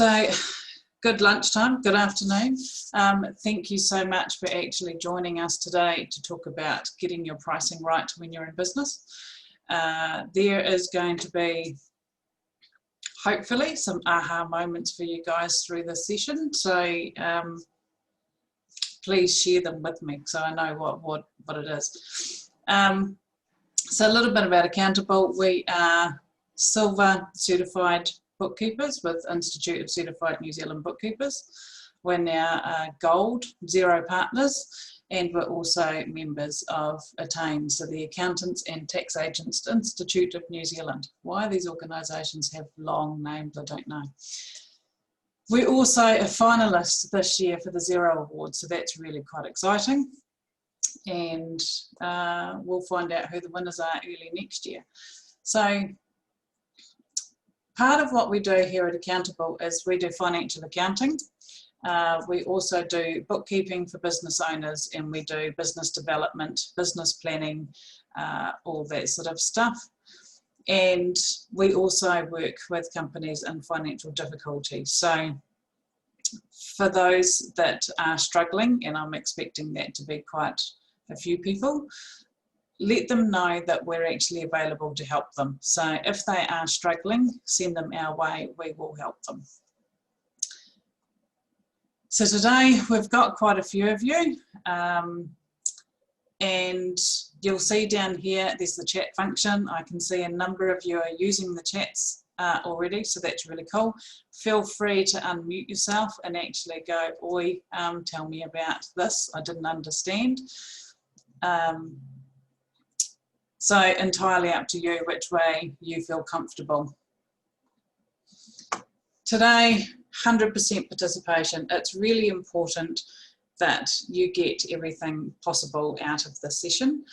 So good lunchtime, good afternoon. Thank you so much for actually joining us today to talk about getting your pricing right when you're in business. There is going to be hopefully some aha moments for you guys through this session. So please share them with me so I know what it is. So a little bit about Accountable. We are silver certified bookkeepers with Institute of Certified New Zealand Bookkeepers. We're now gold, zero partners, and we're also members of ATTAIN, so the Accountants and Tax Agents Institute of New Zealand. Why these organisations have long names, I don't know. We're also a finalist this year for the Zero Award, so that's really quite exciting. And we'll find out who the winners are early next year. So part of what we do here at Accountable is we do financial accounting. We also do bookkeeping for business owners, and we do business development, business planning, all that sort of stuff. And we also work with companies in financial difficulty. So for those that are struggling, and I'm expecting that to be quite a few people, let them know that we're actually available to help them. So if they are struggling, send them our way, we will help them. So today we've got quite a few of you, and you'll see down here there's the chat function. I can see a number of you are using the chats already, so that's really cool. Feel free to unmute yourself and actually go, oi, tell me about this, I didn't understand. So entirely up to you which way you feel comfortable. Today, 100% participation. It's really important that you get everything possible out of this session.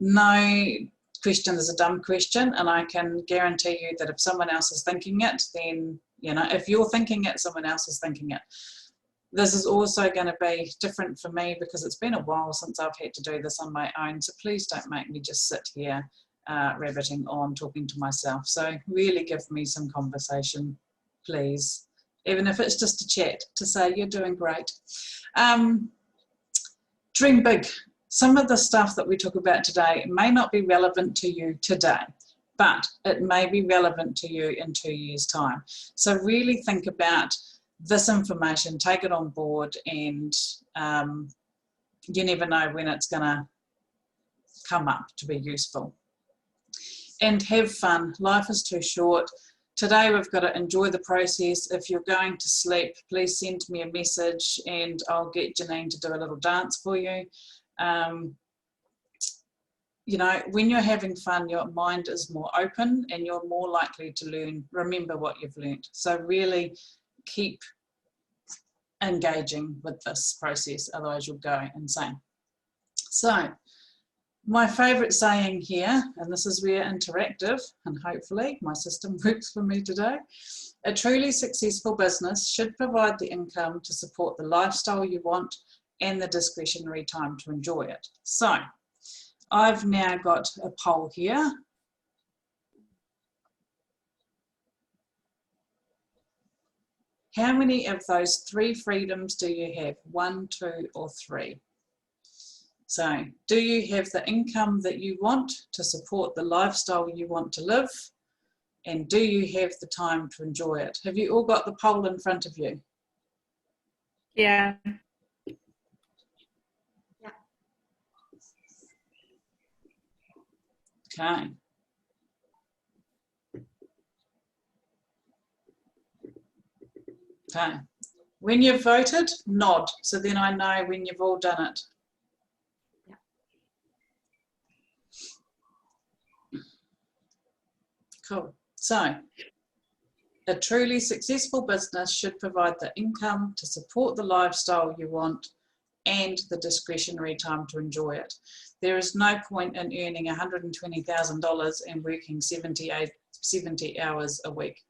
No question is a dumb question, and I can guarantee you that if someone else is thinking it, then, you know, if you're thinking it, someone else is thinking it. This is also going to be different for me because it's been a while since I've had to do this on my own, so please don't make me just sit here rabbiting on, talking to myself. So really give me some conversation, please, even if it's just a chat to say you're doing great. Dream big. Some of the stuff that we talk about today may not be relevant to you today, but it may be relevant to you in 2 years' time. So really think about this information, take it on board, and you never know when it's going to come up to be useful. And have fun. Life is too short. Today we've got to enjoy the process. If you're going to sleep, please send me a message and I'll get Janine to do a little dance for you. You know, when you're having fun, your mind is more open and you're more likely to remember what you've learned. So really keep engaging with this process, otherwise you'll go insane. So my favourite saying here, and this is where interactive, and hopefully my system works for me today, a truly successful business should provide the income to support the lifestyle you want and the discretionary time to enjoy it. So I've now got a poll here. How many of those 3 freedoms do you have? 1, 2, or 3? So, do you have the income that you want to support the lifestyle you want to live? And do you have the time to enjoy it? Have you all got the poll in front of you? Yeah. Okay. Okay. When you've voted, nod, so then I know when you've all done it. Cool. So, a truly successful business should provide the income to support the lifestyle you want and the discretionary time to enjoy it. There is no point in earning $120,000 and working 70 hours a week.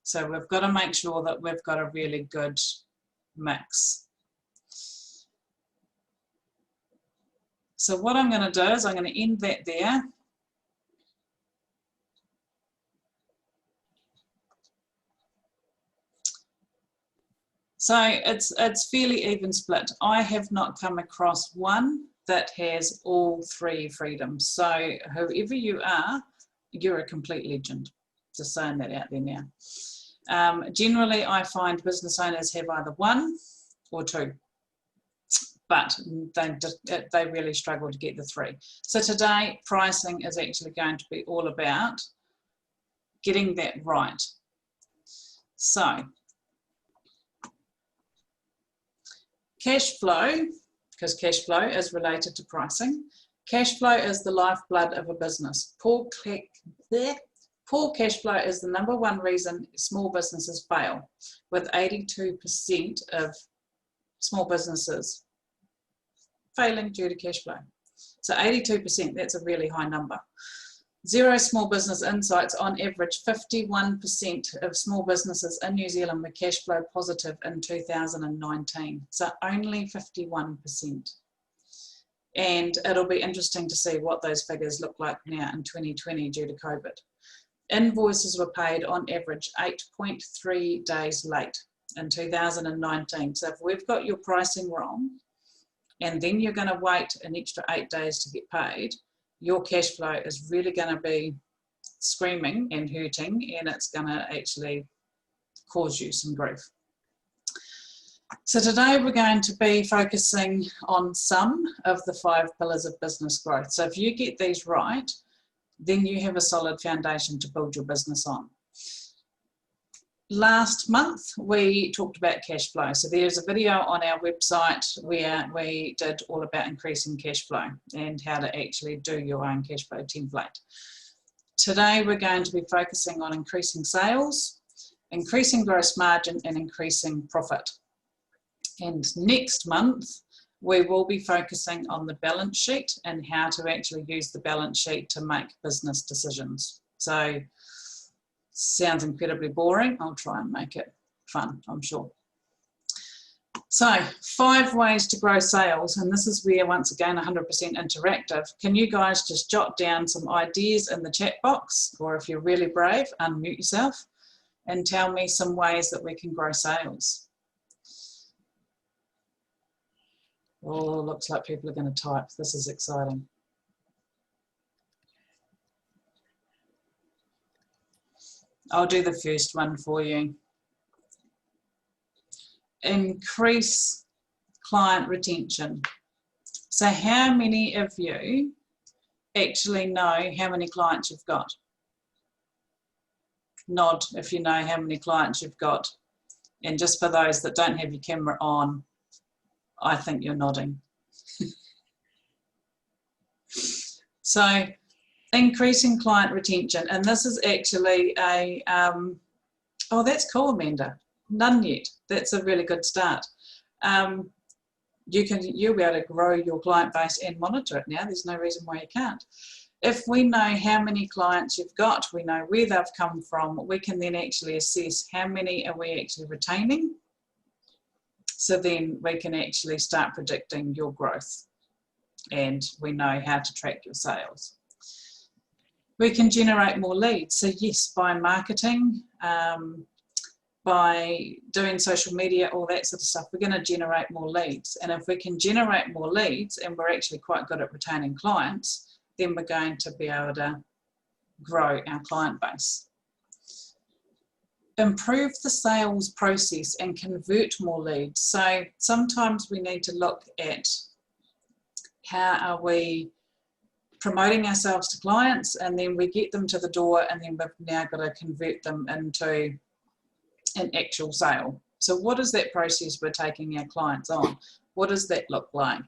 So we've got to make sure that we've got a really good mix. So what I'm going to do is I'm going to end that there. So it's fairly even split. I have not come across one that has all three freedoms. So whoever you are, you're a complete legend. Just saying that out there now. Generally, I find business owners have either one or two, but they really struggle to get the three. So today, pricing is actually going to be all about getting that right. So, cash flow, because cash flow is related to pricing. Cash flow is the lifeblood of a business. Poor cash flow is the #1 reason small businesses fail, with 82% of small businesses failing due to cash flow. So 82%, that's a really high number. Xero Small Business Insights, on average, 51% of small businesses in New Zealand were cash flow positive in 2019. So only 51%. And it'll be interesting to see what those figures look like now in 2020 due to COVID. Invoices were paid on average 8.3 days late in 2019. So if we've got your pricing wrong, and then you're going to wait an extra 8 days to get paid, your cash flow is really going to be screaming and hurting, and it's going to actually cause you some grief. So today we're going to be focusing on some of the 5 pillars of business growth. So if you get these right, then you have a solid foundation to build your business on. Last month, we talked about cash flow. So there's a video on our website where we did all about increasing cash flow and how to actually do your own cash flow template. Today, we're going to be focusing on increasing sales, increasing gross margin, and increasing profit. And next month, we will be focusing on the balance sheet and how to actually use the balance sheet to make business decisions. So, sounds incredibly boring. I'll try and make it fun, I'm sure. So 5 ways to grow sales, and this is where, once again, 100% interactive. Can you guys just jot down some ideas in the chat box, or if you're really brave, unmute yourself and tell me some ways that we can grow sales. Oh, looks like people are going to type. This is exciting. I'll do the first one for you. Increase client retention. So how many of you actually know how many clients you've got? Nod if you know how many clients you've got. And just for those that don't have your camera on, I think you're nodding. So, increasing client retention, and this is actually a, oh, that's cool, Amanda. None yet. That's a really good start. You'll be able to grow your client base and monitor it now. There's no reason why you can't. If we know how many clients you've got, we know where they've come from, we can then actually assess how many are we actually retaining. So then we can actually start predicting your growth, and we know how to track your sales. We can generate more leads. So yes, by marketing, by doing social media, all that sort of stuff, we're going to generate more leads. And if we can generate more leads and we're actually quite good at retaining clients, then we're going to be able to grow our client base. Improve the sales process and convert more leads. So sometimes we need to look at how are we promoting ourselves to clients, and then we get them to the door, and then we've now got to convert them into an actual sale. So what is that process we're taking our clients on? What does that look like?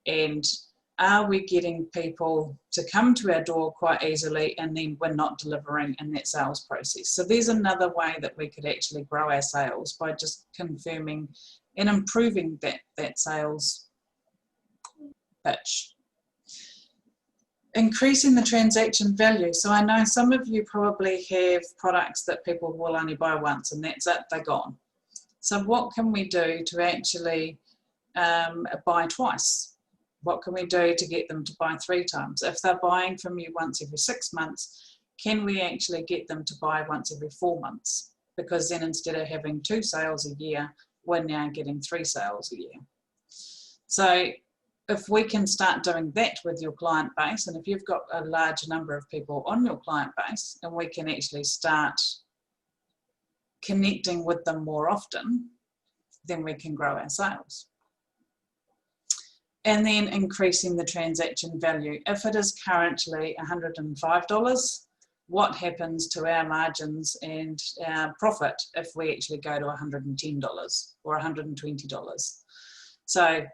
And are we getting people to come to our door quite easily, and then we're not delivering in that sales process? So there's another way that we could actually grow our sales, by just confirming and improving that sales pitch. Increasing the transaction value. So I know some of you probably have products that people will only buy once, and that's it, they're gone. So what can we do to actually buy twice? What can we do to get them to buy 3 times? If they're buying from you once every 6 months, can we actually get them to buy once every 4 months? Because then instead of having 2 sales a year, we're now getting 3 sales a year. So if we can start doing that with your client base, and if you've got a large number of people on your client base, and we can actually start connecting with them more often, then we can grow our sales. And then increasing the transaction value. If it is currently $105, what happens to our margins and our profit if we actually go to $110 or $120? So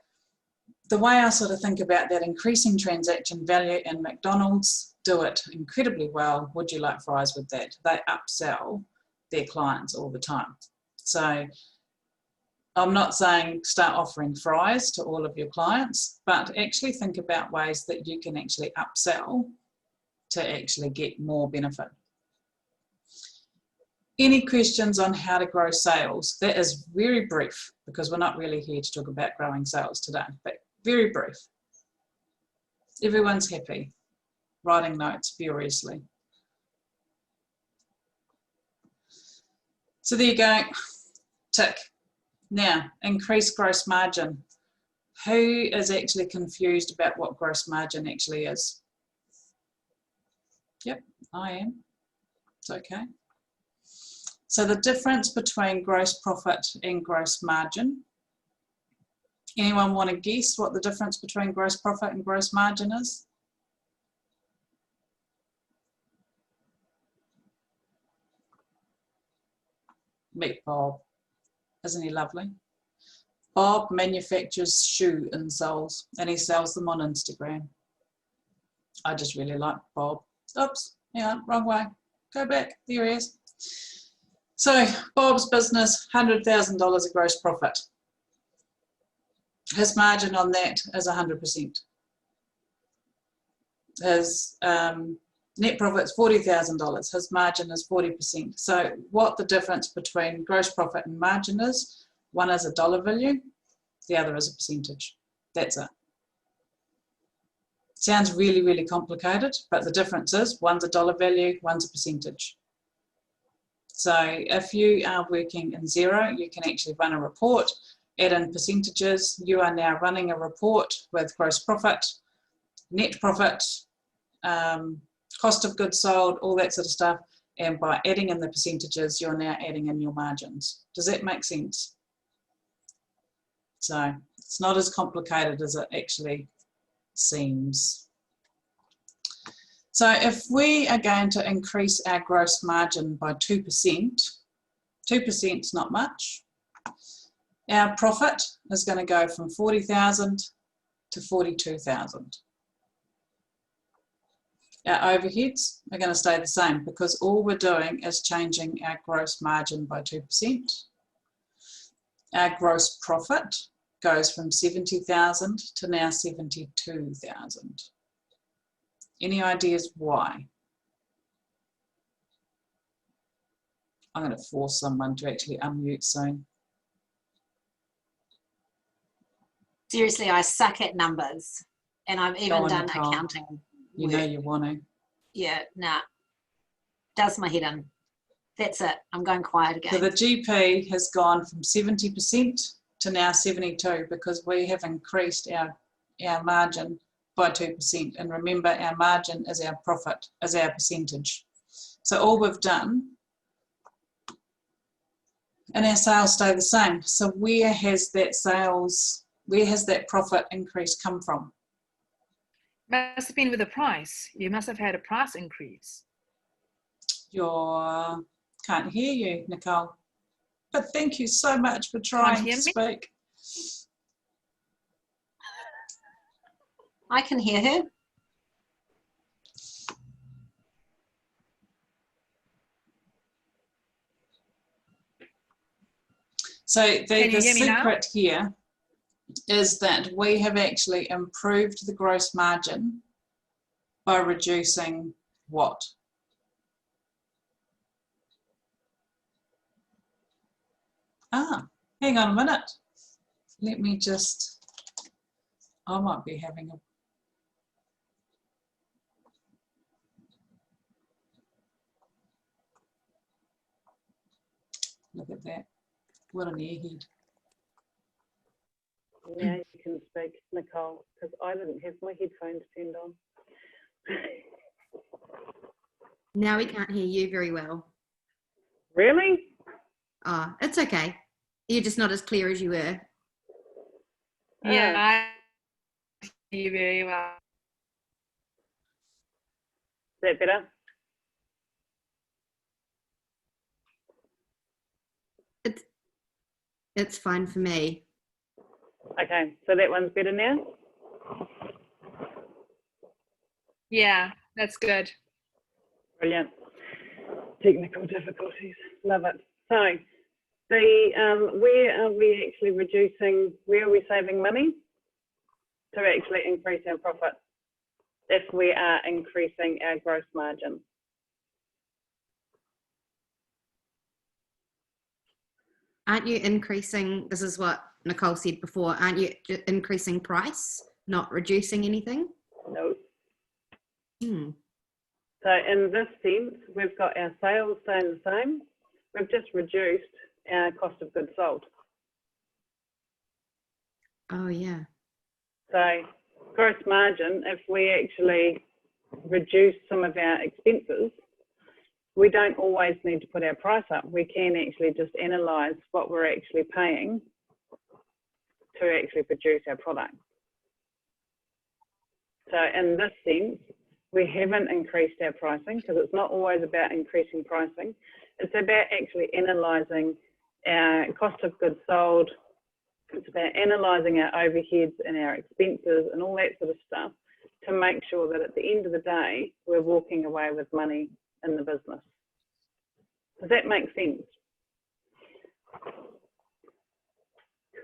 the way I sort of think about that, increasing transaction value, and McDonald's do it incredibly well. Would you like fries with that? They upsell their clients all the time. So I'm not saying start offering fries to all of your clients, but actually think about ways that you can actually upsell to actually get more benefit. Any questions on how to grow sales? That is very brief, because we're not really here to talk about growing sales today, but very brief. Everyone's happy, writing notes furiously. So there you go, tick. Now, increase gross margin. Who is actually confused about what gross margin actually is? Yep, I am. It's okay. So the difference between gross profit and gross margin. Anyone want to guess what the difference between gross profit and gross margin is? Meet Bob. Isn't he lovely? Bob manufactures shoe insoles and he sells them on Instagram. I just really like Bob. Oops, yeah, wrong way. Go back, there he is. So Bob's business, $100,000 of gross profit. His margin on that is 100%. His net profit's $40,000. His margin is 40%. So what the difference between gross profit and margin is, one is a dollar value, the other is a percentage. That's it. Sounds really, really complicated, but the difference is one's a dollar value, one's a percentage. So if you are working in Xero, you can actually run a report, add in percentages. You are now running a report with gross profit, net profit, cost of goods sold, all that sort of stuff. And by adding in the percentages, you're now adding in your margins. Does that make sense? So it's not as complicated as it actually seems. So if we are going to increase our gross margin by 2%, 2% is not much. Our profit is going to go from 40,000 to 42,000. Our overheads are going to stay the same, because all we're doing is changing our gross margin by 2%. Our gross profit goes from 70,000 to now 72,000. Any ideas why? I'm going to force someone to actually unmute soon. Seriously, I suck at numbers, and I've even done Nicole. accounting. You know you want to. Yeah, nah. Does my head in. That's it. I'm going quiet again. So the GP has gone from 70% to now 72, because we have increased our margin by 2%. And remember, our margin is our profit, is our percentage. So all we've done, and our sales stay the same. So where has that profit increase come from? Must have been with the price. You must have had a price increase. Can't hear you, Nicole. But thank you so much for trying to speak. I can hear her. So the secret now? here is that we have actually improved the gross margin by reducing what? Hang on a minute. Let me just, I might be having a, look at that. What an airhead. Now you can speak, Nicole, because I didn't have my headphones turned on. Now we can't hear you very well. Really? Oh, it's okay. You're just not as clear as you were. Yeah, I hear you very well. Is that better? It's fine for me. Okay, so that one's better now? Yeah, that's good. Brilliant. Technical difficulties, love it. So, where are we actually reducing, where are we saving money to actually increase our profit if we are increasing our gross margin? Aren't you increasing, this is what Nicole said before, aren't you increasing price, not reducing anything? No. Hmm. So in this sense, we've got our sales staying the same. We've just reduced our cost of goods sold. Oh, yeah. So gross margin, if we actually reduce some of our expenses, we don't always need to put our price up. We can actually just analyse what we're actually paying to actually produce our product. So in this sense, we haven't increased our pricing because it's not always about increasing pricing. It's about actually analysing our cost of goods sold. It's about analysing our overheads and our expenses and all that sort of stuff to make sure that at the end of the day, we're walking away with money in the business. Does that make sense?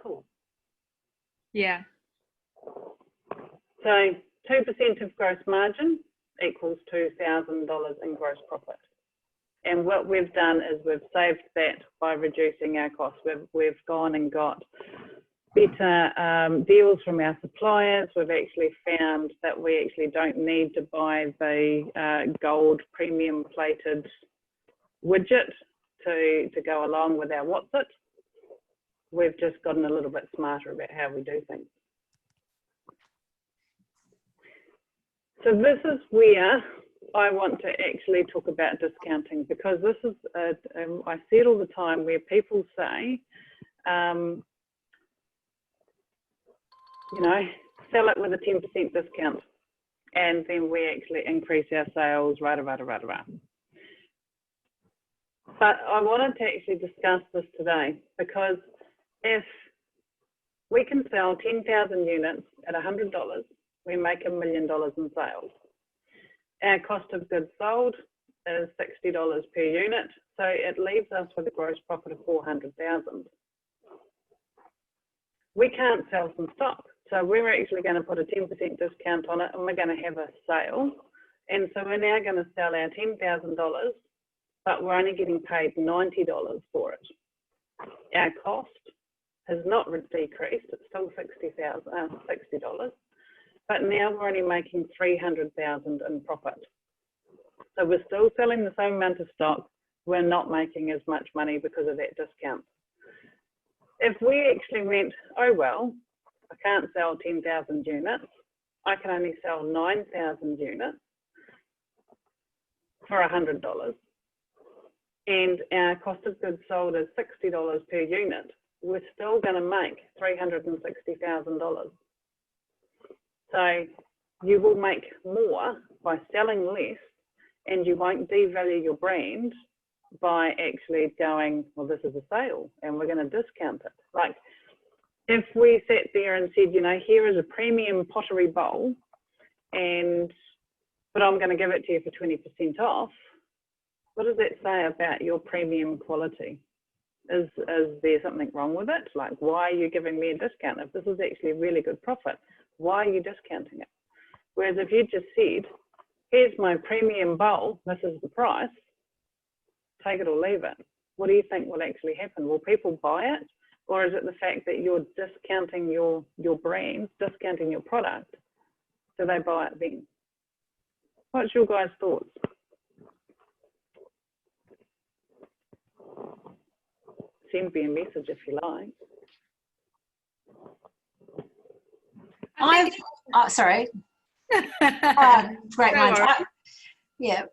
Cool. Yeah. So 2% of gross margin equals $2,000 in gross profit. And what we've done is we've saved that by reducing our costs. We've gone and got better deals from our suppliers. We've actually found that we actually don't need to buy the gold premium plated widget to go along with our what's it. We've just gotten a little bit smarter about how we do things. So this is where I want to actually talk about discounting, because this is, I see it all the time where people say, you know, sell it with a 10% discount and then we actually increase our sales, rah. But I wanted to actually discuss this today, because if we can sell 10,000 units at $100, we make $1 million in sales. Our cost of goods sold is $60 per unit, so it leaves us with a gross profit of $400,000. We can't sell some stock, so we're actually going to put a 10% discount on it, and we're going to have a sale. And so we're now going to sell our $10,000, but we're only getting paid $90 for it. Our cost has not decreased; it's still $60, but now we're only making $300,000 in profit. So we're still selling the same amount of stock. We're not making as much money because of that discount. If we actually went, oh well, I can't sell 10,000 units, I can only sell 9,000 units for $100, and our cost of goods sold is $60 per unit, we're still going to make $360,000. So you will make more by selling less, and you won't devalue your brand by actually going, well, this is a sale and we're going to discount it. Like if we sat there and said, you know, here is a premium pottery bowl, but I'm going to give it to you for 20% off. What does that say about your premium quality? Is there something wrong with it? Like, why are you giving me a discount? If this is actually a really good profit, why are you discounting it? Whereas if you just said, here's my premium bowl, this is the price, take it or leave it. What do you think will actually happen? Will people buy it? Or is it the fact that you're discounting your brand, discounting your product? Do they buy it then? What's your guys' thoughts? Send me a message if you like. Sorry. Great Don't minds. worry. Yeah.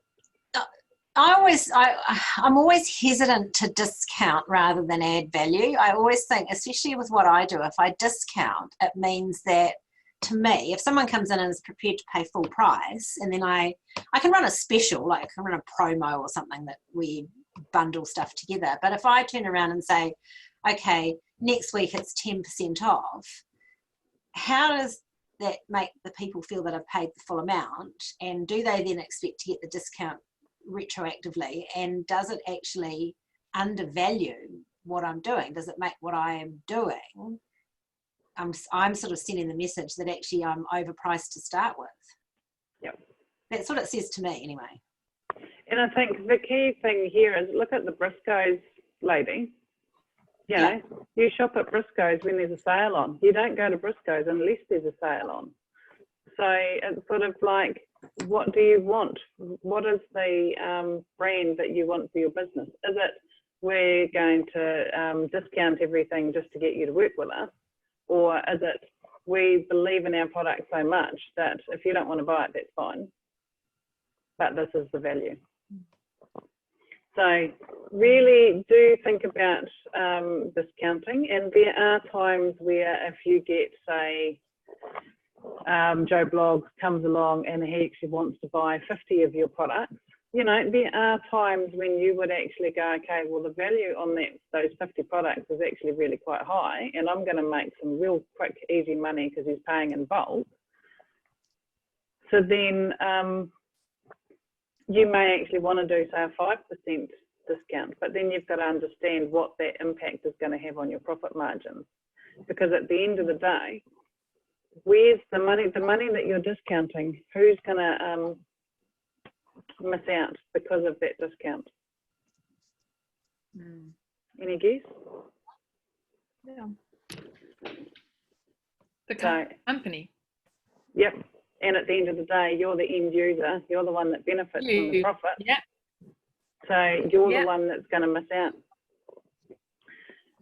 I'm always hesitant to discount rather than add value. I always think, especially with what I do, if I discount, it means that, to me, if someone comes in and is prepared to pay full price, and then I can run a special, like I can run a promo or something that we bundle stuff together. But if I turn around and say, okay, next week it's 10% off, how does that make the people feel that I've paid the full amount? And do they then expect to get the discount retroactively? And does it actually undervalue what I'm doing? Does it make what I am doing, I'm sort of sending the message that actually I'm overpriced to start with? Yep. That's what it says to me anyway. And I think the key thing here is look at the Briscoes lady. You know, you shop at Briscoes when there's a sale on. You don't go to Briscoes unless there's a sale on. So it's sort of like, what do you want? What is the brand that you want for your business? Is it we're going to discount everything just to get you to work with us? Or is it we believe in our product so much that if you don't want to buy it, that's fine, but this is the value? So really do think about discounting. And there are times where if you get, say, Joe Bloggs comes along and he actually wants to buy 50 of your products, you know, there are times when you would actually go, okay, well, the value on those 50 products is actually really quite high, and I'm going to make some real quick, easy money because he's paying in bulk. So then you may actually want to do, say, a 5% discount, but then you've got to understand what that impact is going to have on your profit margins. Because at the end of the day, where's the money that you're discounting? Who's going to miss out because of that discount? Any guess? Yeah. The So, company. yep. And at the end of the day, you're the end user. You're the one that benefits from the profit. Yeah. So you're the one that's going to miss out.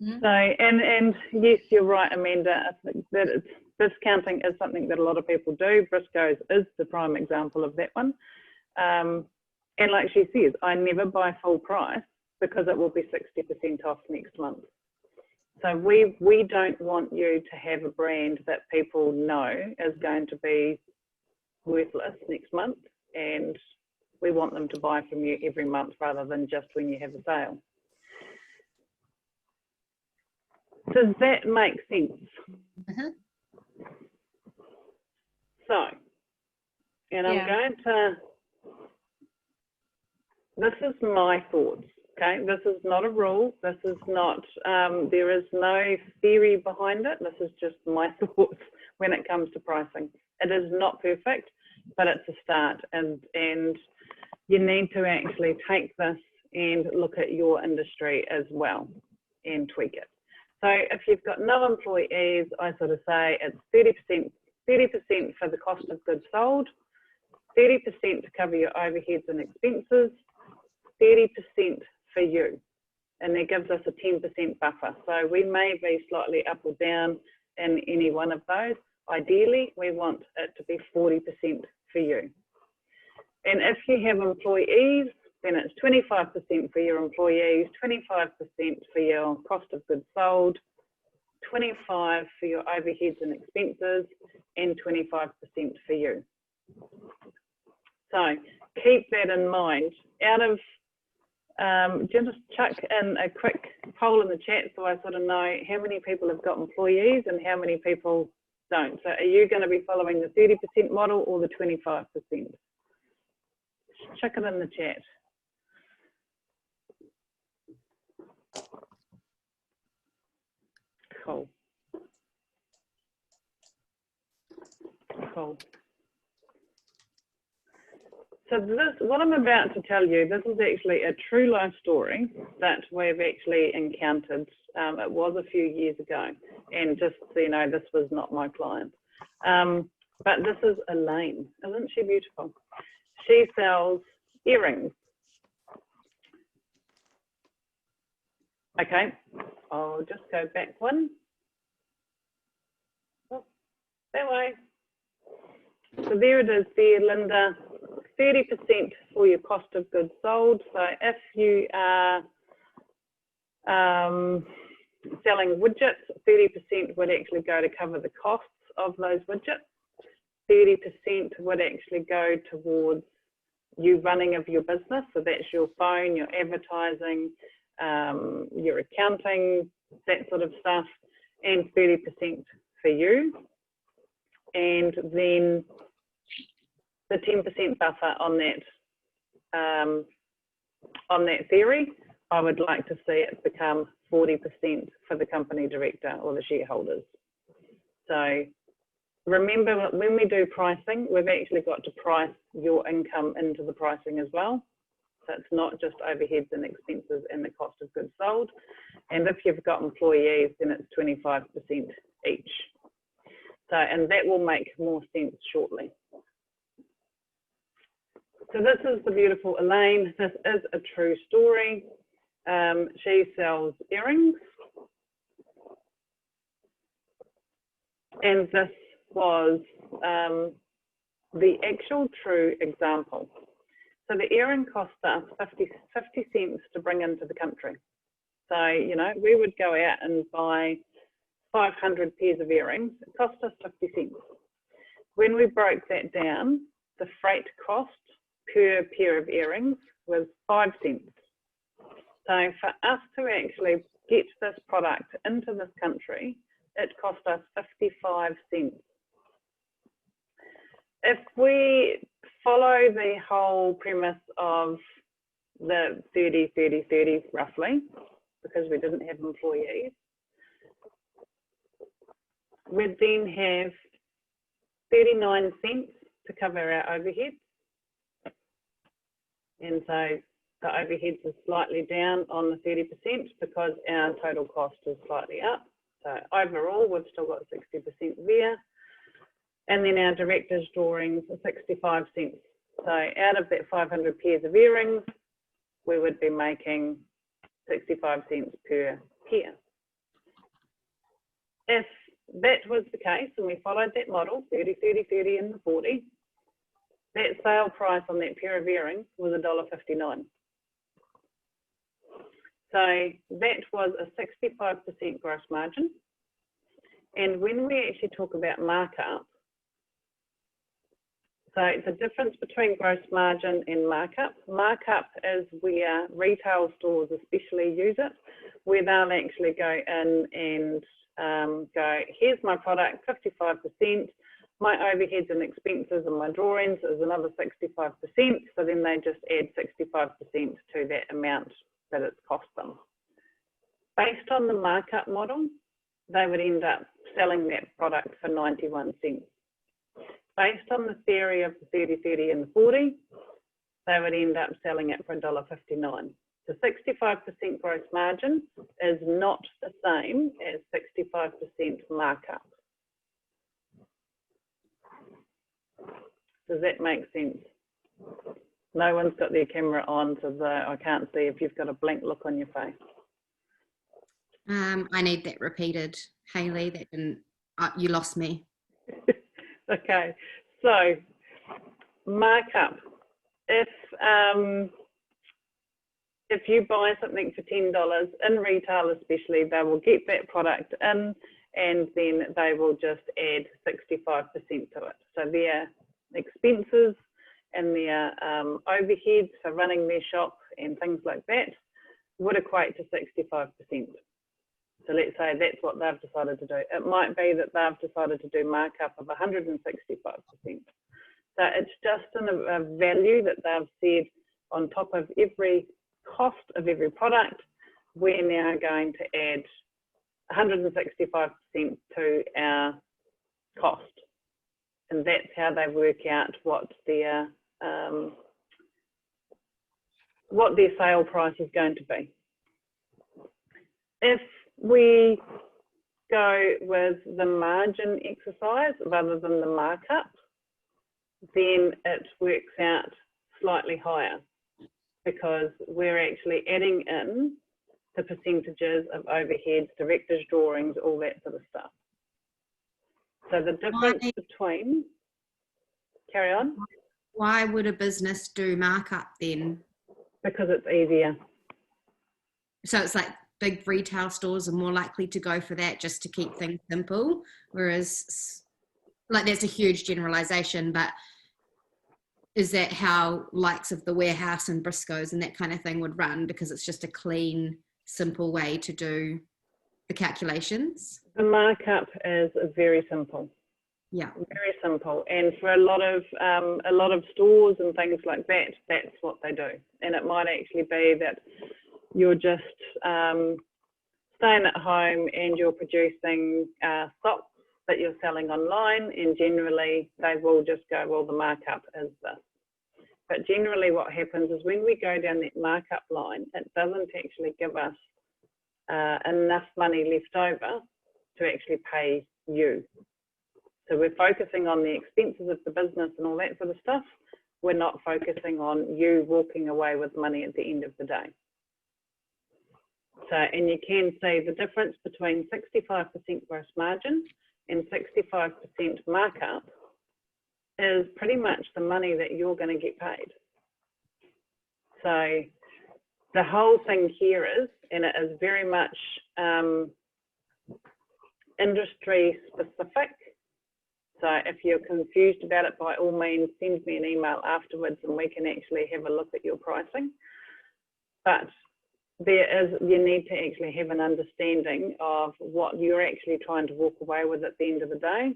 So, and yes, you're right, Amanda. I think that discounting is something that a lot of people do. Briscoes is the prime example of that one. And like she says, I never buy full price because it will be 60% off next month. So we don't want you to have a brand that people know is going to be worthless next month, and we want them to buy from you every month rather than just when you have a sale. Does that make sense? So, and I'm going to, this is my thoughts, okay? This is not a rule. This is not, there is no theory behind it. This is just my thoughts when it comes to pricing. It is not perfect, but it's a start, and you need to actually take this and look at your industry as well and tweak it. So if you've got no employees, I sort of say it's 30% for the cost of goods sold, 30% to cover your overheads and expenses, 30% for you. And that gives us a 10% buffer. So we may be slightly up or down in any one of those. Ideally, we want it to be 40% for you. And if you have employees, then it's 25% for your employees, 25% for your cost of goods sold, 25% for your overheads and expenses, and 25% for you. So keep that in mind. Out of, just chuck in a quick poll in the chat so I sort of know how many people have got employees and how many people don't. So are you going to be following the 30% model or the 25%? Chuck it in the chat. Cool. Cool. So this, what I'm about to tell you, this is actually a true life story that we've actually encountered. It was a few years ago, and just so you know, this was not my client. But this is Elaine. Isn't she beautiful? She sells earrings. Okay, I'll just go back one. that way. So there it is there, Linda. 30% for your cost of goods sold. So if you are selling widgets, 30% would actually go to cover the costs of those widgets. 30% would actually go towards you running of your business. So that's your phone, your advertising, your accounting, that sort of stuff, and 30% for you. And then the 10% buffer on that theory, I would like to see it become 40% for the company director or the shareholders. So remember, when we do pricing, we've actually got to price your income into the pricing as well. So it's not just overheads and expenses and the cost of goods sold. And if you've got employees, then it's 25% each. So, and that will make more sense shortly. So this is the beautiful Elaine. This is a true story. She sells earrings. And this was the actual true example. So the earring cost us 50 cents to bring into the country. So, you know, we would go out and buy 500 pairs of earrings. It cost us 50 cents. When we broke that down, the freight cost per pair of earrings was 5 cents. So for us to actually get this product into this country, it cost us 55 cents. If we follow the whole premise of the 30, 30, 30 roughly, because we didn't have employees, we'd then have 39 cents to cover our overheads. And so the overheads are slightly down on the 30% because our total cost is slightly up. So overall, we've still got 60% there. And then our director's drawings are 65 cents. So out of that 500 pairs of earrings, we would be making 65 cents per pair. If that was the case and we followed that model, 30, 30, 30 and the 40, that sale price on that pair of earrings was $1.59. So that was a 65% gross margin. And when we actually talk about markup, so the difference between gross margin and markup, markup is where retail stores especially use it, where they'll actually go in and go, here's my product, 55%, my overheads and expenses and my drawings is another 65%, so then they just add 65% to that amount that it's cost them. Based on the markup model, they would end up selling that product for 91 cents. Based on the theory of the 30, 30 and the 40, they would end up selling it for $1.59. So 65% gross margin is not the same as 65% markup. Does that make sense? No one's got their camera on, so I can't see if you've got a blank look on your face. I need that repeated, Hayley. That didn't. You lost me. Okay, so markup. If you buy something for $10 in retail, especially, they will get that product in, and then they will just add 65% to it. So their expenses and their overheads for running their shop and things like that would equate to 65%. So let's say that's what they've decided to do. It might be that they've decided to do markup of 165%. So it's just a value that they've said on top of every cost of every product, we're now going to add 165% to our cost. And that's how they work out what their sale price is going to be. If we go with the margin exercise rather than the markup, then it works out slightly higher because we're actually adding in the percentages of overheads, director's drawings, all that sort of stuff. So the difference between, carry on. Why would a business do markup then? Because it's easier. So it's like big retail stores are more likely to go for that just to keep things simple, whereas like that's a huge generalization, but is that how likes of the Warehouse and Briscoes and that kind of thing would run, because it's just a clean, simple way to do the calculations? The markup is very simple. Yeah. Very simple. And for a lot of stores and things like that, that's what they do. And it might actually be that you're just staying at home and you're producing stock that you're selling online, and generally they will just go, well, the markup is this. But generally what happens is when we go down that markup line, it doesn't actually give us enough money left over to actually pay you. So we're focusing on the expenses of the business and all that sort of stuff. We're not focusing on you walking away with money at the end of the day. So, and you can see the difference between 65% gross margin and 65% markup is pretty much the money that you're going to get paid. So the whole thing here is, and it is very much industry specific. So if you're confused about it, by all means, send me an email afterwards and we can actually have a look at your pricing. But you need to actually have an understanding of what you're actually trying to walk away with at the end of the day.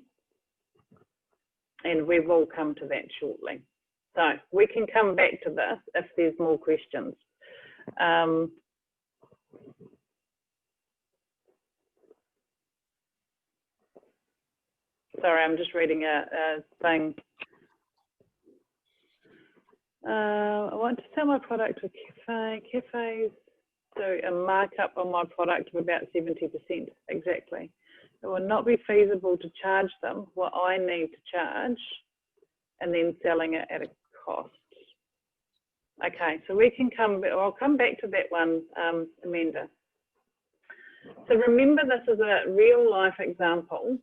And we will come to that shortly. So we can come back to this if there's more questions. Sorry, I'm just reading a thing. I want to sell my product to cafes do a markup on my product of about 70%, exactly. It will not be feasible to charge them what I need to charge and then selling it at a cost. Okay, so we can I'll come back to that one, Amanda. So remember, this is a real life example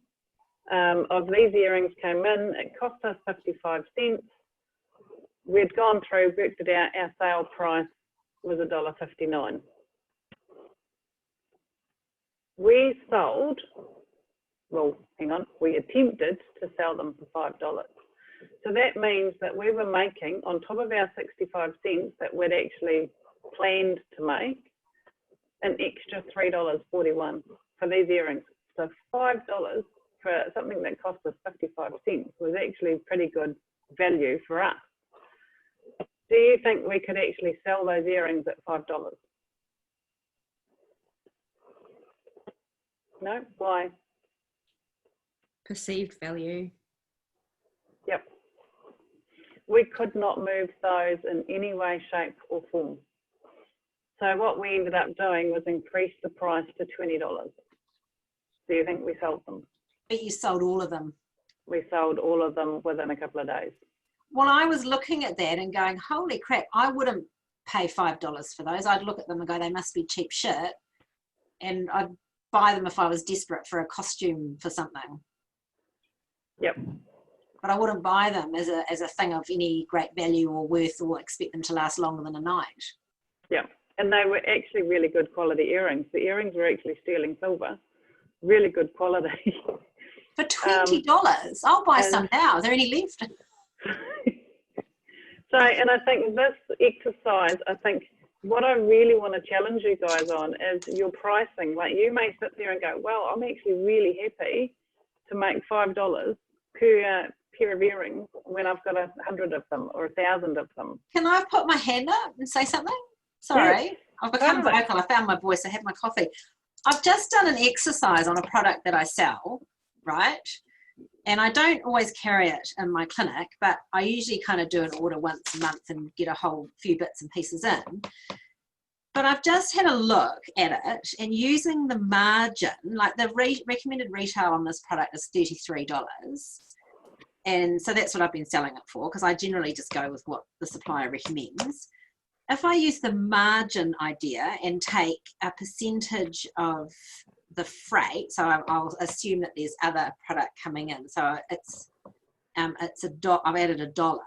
of these earrings came in, it cost us 55 cents. We'd gone through, worked it out, our sale price was $1.59. We sold, well, hang on, we attempted to sell them for $5. So that means that we were making, on top of our 65 cents that we'd actually planned to make, an extra $3.41 for these earrings. So $5 for something that cost us 55 cents was actually pretty good value for us. Do you think we could actually sell those earrings at $5? No? Why? Perceived value. Yep. We could not move those in any way, shape or form. So what we ended up doing was increase the price to $20. Do you think we sold them? But you sold all of them. We sold all of them within a couple of days. Well, I was looking at that and going, holy crap, I wouldn't pay $5 for those. I'd look at them and go, they must be cheap shit. And I'd buy them if I was desperate for a costume for something. Yep. But I wouldn't buy them as a thing of any great value or worth or expect them to last longer than a night. Yeah, and they were actually really good quality earrings. The earrings were actually sterling silver, really good quality. For $20, I'll buy some now. Are there any left? So, and I think this exercise, I think what I really want to challenge you guys on is your pricing. Like, you may sit there and go, well, I'm actually really happy to make $5 per pair of earrings when I've got 100 of them or 1,000 of them. Can I put my hand up and say something? Sorry, yes, I've become totally vocal. I found my voice. I had my coffee. I've just done an exercise on a product that I sell, right? And I don't always carry it in my clinic, but I usually kind of do an order once a month and get a whole few bits and pieces in. But I've just had a look at it, and using the margin, like the recommended retail on this product is $33. And so that's what I've been selling it for, because I generally just go with what the supplier recommends. If I use the margin idea and take a percentage of the freight, so I'll assume that there's other product coming in. So it's I've added $1.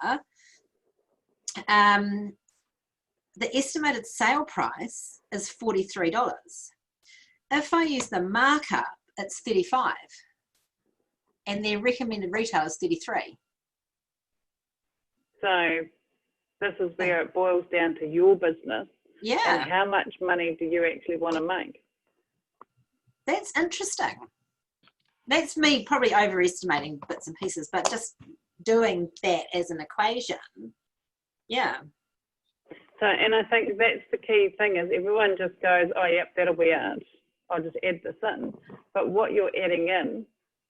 The estimated sale price is $43. If I use the markup, it's $35, and their recommended retail is $33. So this is where it boils down to your business. Yeah, and how much money do you actually want to make? that's interesting. That's me probably overestimating bits and pieces, but just doing that as an equation. Yeah. So, and I think that's the key thing is everyone just goes, oh, yep, that'll be it. I'll just add this in. But what you're adding in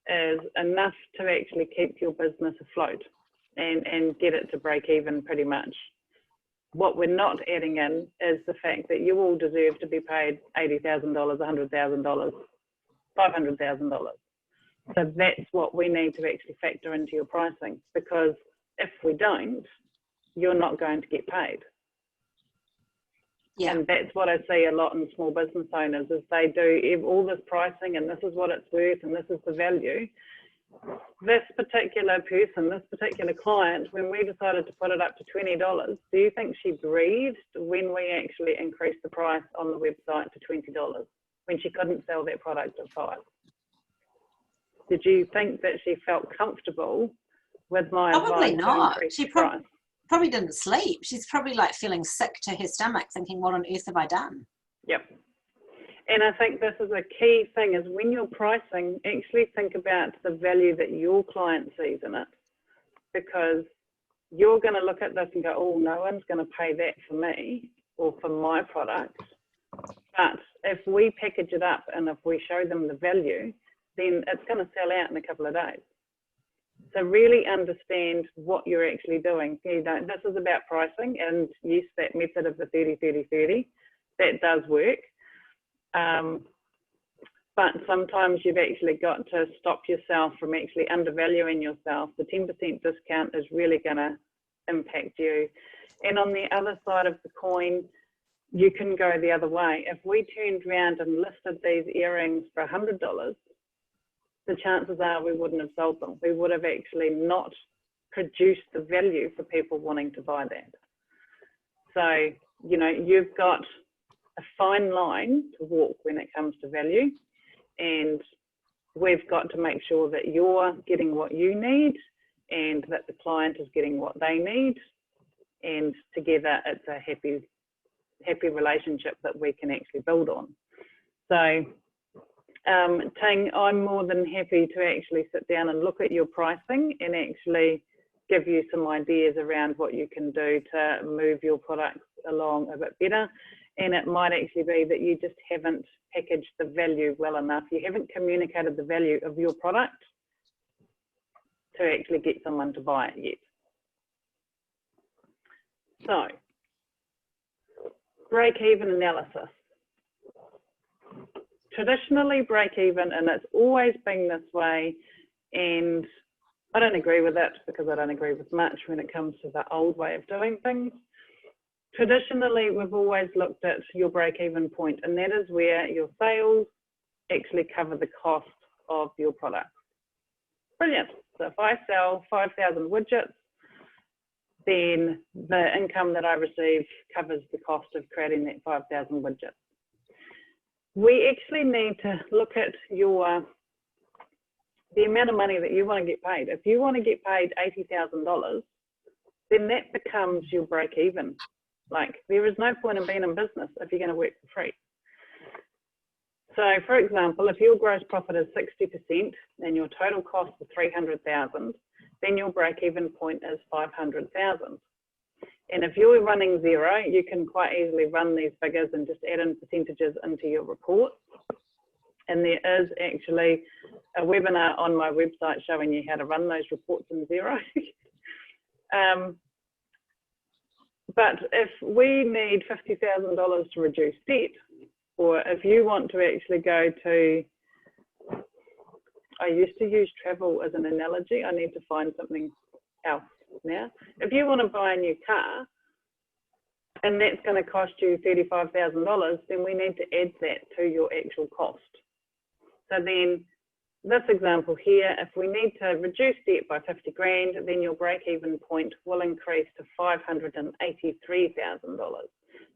is enough to actually keep your business afloat and get it to break even pretty much. What we're not adding in is the fact that you all deserve to be paid $80,000, $100,000, $500,000. So that's what we need to actually factor into your pricing, because if we don't, you're not going to get paid. Yeah. And that's what I see a lot in small business owners is they do all this pricing and this is what it's worth and this is the value. This particular person, this particular client, when we decided to put it up to $20, do you think she breathed when we actually increased the price on the website to $20 when she couldn't sell that product at $5? Did you think that she felt comfortable with my Probably advice not. to increase She the price? probably didn't sleep. She's probably like feeling sick to her stomach, thinking, what on earth have I done? Yep. And I think this is a key thing is when you're pricing, actually think about the value that your client sees in it, because you're going to look at this and go, oh, no one's going to pay that for me or for my product. But if we package it up and if we show them the value, then it's going to sell out in a couple of days. So really understand what you're actually doing. You know, this is about pricing, and yes, that method of the 30-30-30, that does work. But sometimes you've actually got to stop yourself from actually undervaluing yourself. The 10% discount is really going to impact you. And on the other side of the coin, you can go the other way. If we turned around and listed these earrings for $100, the chances are we wouldn't have sold them. We would have actually not produced the value for people wanting to buy that. So, you know, you've got a fine line to walk when it comes to value, and we've got to make sure that you're getting what you need and that the client is getting what they need, and together it's a happy relationship that we can actually build on. So Ting, I'm more than happy to actually sit down and look at your pricing and actually give you some ideas around what you can do to move your products along a bit better. And it might actually be that you just haven't packaged the value well enough. You haven't communicated the value of your product to actually get someone to buy it yet. So, break-even analysis. Traditionally, break-even, and it's always been this way, and I don't agree with it because I don't agree with much when it comes to the old way of doing things. Traditionally, we've always looked at your break-even point, and that is where your sales actually cover the cost of your product. Brilliant. So if I sell 5,000 widgets, then the income that I receive covers the cost of creating that 5,000 widgets. We actually need to look at the amount of money that you want to get paid. If you want to get paid $80,000, then that becomes your break-even. Like, there is no point in being in business if you're going to work for free. So, for example, if your gross profit is 60% and your total cost is $300,000, then your break-even point is $500,000. And if you're running zero, you can quite easily run these figures and just add in percentages into your report. And there is actually a webinar on my website showing you how to run those reports in zero. But if we need $50,000 to reduce debt, or if you want to actually go to, I used to use travel as an analogy, I need to find something else now. If you want to buy a new car and that's going to cost you $35,000, then we need to add that to your actual cost. So then this example here, if we need to reduce debt by 50 grand, then your break-even point will increase to $583,000.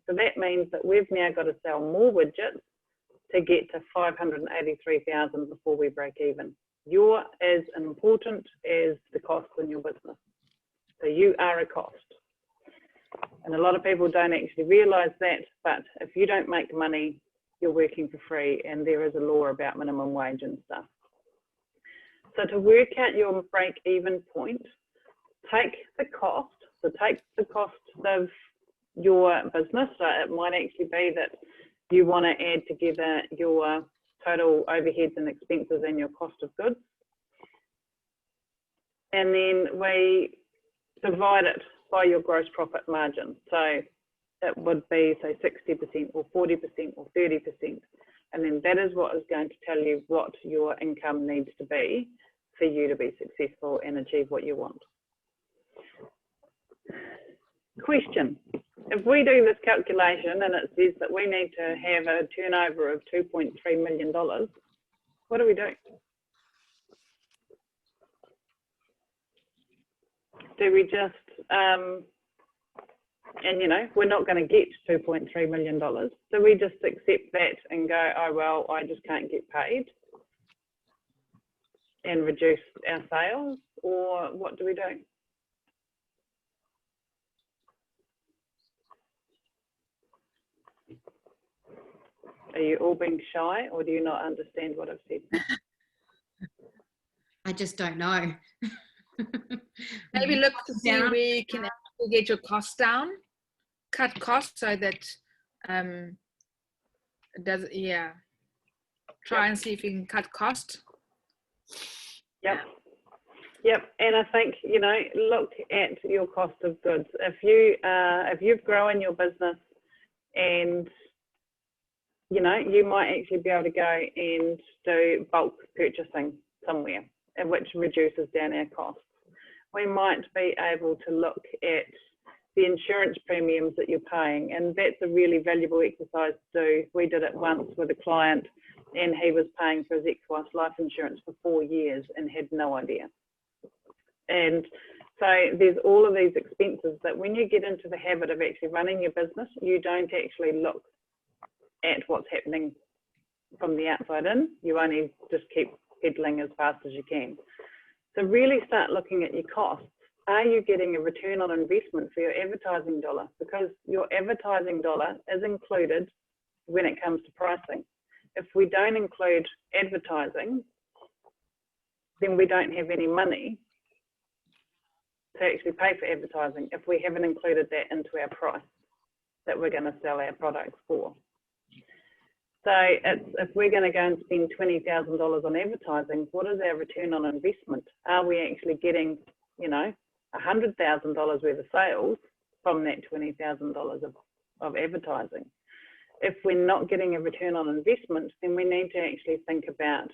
So that means that we've now got to sell more widgets to get to 583,000 before we break even. You're as important as the cost in your business. So you are a cost. And a lot of people don't actually realize that, but if you don't make money, you're working for free, and there is a law about minimum wage and stuff. So to work out your break-even point, take the cost. So take the cost of your business. So it might actually be that you want to add together your total overheads and expenses and your cost of goods. And then we divide it by your gross profit margin. So it would be, say, 60% or 40% or 30%. And then that is what is going to tell you what your income needs to be for you to be successful and achieve what you want. Question: if we do this calculation and it says that we need to have a turnover of $2.3 million, what do we do? Do we just, and you know, we're not going to get $2.3 million. Do we just accept that and go, oh, well, I just can't get paid and reduce our sales? Or what do we do? Are you all being shy, or do you not understand what I've said? I just don't know. Maybe look to see where you can actually get your costs down, cut costs so that it does, yeah. Try and see if you can cut cost. Yep. Yep. And I think, you know, look at your cost of goods. If you've grown your business and, you know, you might actually be able to go and do bulk purchasing somewhere, which reduces down our costs. We might be able to look at the insurance premiums that you're paying, and that's a really valuable exercise to do. We did it once with a client, and he was paying for his ex-wife's life insurance for 4 years and had no idea. And so there's all of these expenses that when you get into the habit of actually running your business, you don't actually look at what's happening from the outside in. You only just keep pedaling as fast as you can. So really start looking at your costs. Are you getting a return on investment for your advertising dollar? Because your advertising dollar is included when it comes to pricing. If we don't include advertising, then we don't have any money to actually pay for advertising if we haven't included that into our price that we're going to sell our products for. So if we're going to go and spend $20,000 on advertising, what is our return on investment? Are we actually getting, you know, $100,000 worth of sales from that $20,000 of advertising? If we're not getting a return on investment, then we need to actually think about